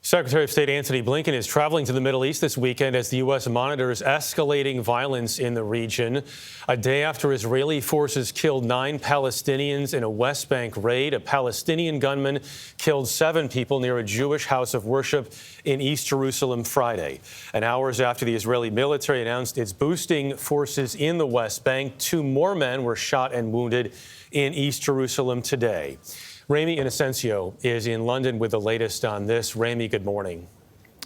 Secretary of State Antony Blinken is traveling to the Middle East this weekend as the U.S. monitors escalating violence in the region. A day after Israeli forces killed 9 Palestinians in a West Bank raid, a Palestinian gunman killed 7 people near a Jewish house of worship in East Jerusalem Friday. And hours after the Israeli military announced it's boosting forces in the West Bank, 2 more men were shot and wounded in East Jerusalem today. Ramy Inocencio is in London with the latest on this. Ramy, good morning.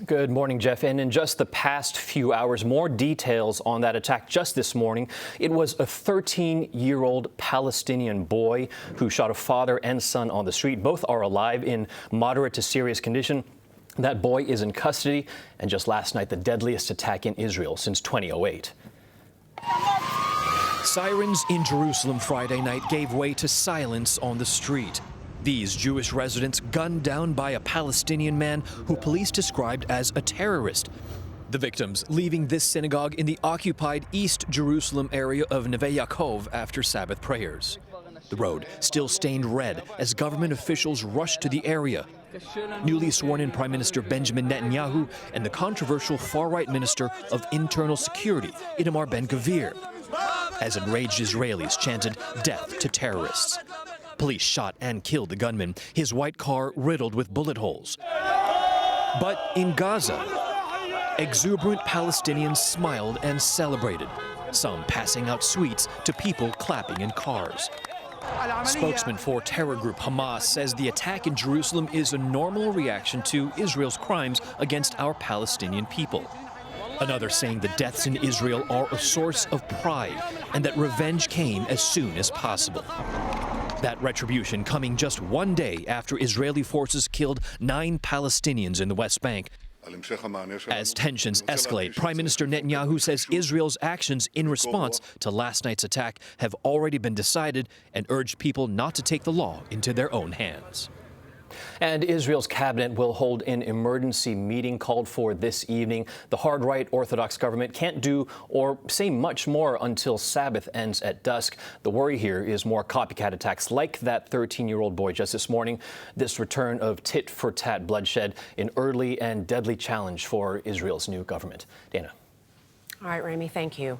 Good morning, Jeff. And in just the past few hours, more details on that attack just this morning. It was a 13-year-old Palestinian boy who shot a father and son on the street. Both are alive in moderate to serious condition. That boy is in custody. And just last night, the deadliest attack in Israel since 2008. Sirens in Jerusalem Friday night gave way to silence on the street. These Jewish residents gunned down by a Palestinian man who police described as a terrorist. The victims leaving this synagogue in the occupied East Jerusalem area of Neve Yaakov after Sabbath prayers. The road still stained red as government officials rushed to the area. Newly sworn-in Prime Minister Benjamin Netanyahu and the controversial far-right Minister of Internal Security, Itamar Ben-Gvir, as enraged Israelis chanted death to terrorists. Police shot and killed the gunman, his white car riddled with bullet holes. But in Gaza, exuberant Palestinians smiled and celebrated, some passing out sweets to people clapping in cars. Spokesman for terror group Hamas says the attack in Jerusalem is a normal reaction to Israel's crimes against our Palestinian people. Another saying the deaths in Israel are a source of pride and that revenge came as soon as possible. That retribution coming just one day after Israeli forces killed 9 Palestinians in the West Bank. As tensions escalate, Prime Minister Netanyahu says Israel's actions in response to last night's attack have already been decided and urged people not to take the law into their own hands. And Israel's cabinet will hold an emergency meeting called for this evening. The hard-right Orthodox government can't do or say much more until Sabbath ends at dusk. The worry here is more copycat attacks like that 13-year-old boy just this morning. This return of tit-for-tat bloodshed, an early and deadly challenge for Israel's new government. Dana. All right, Ramy, thank you.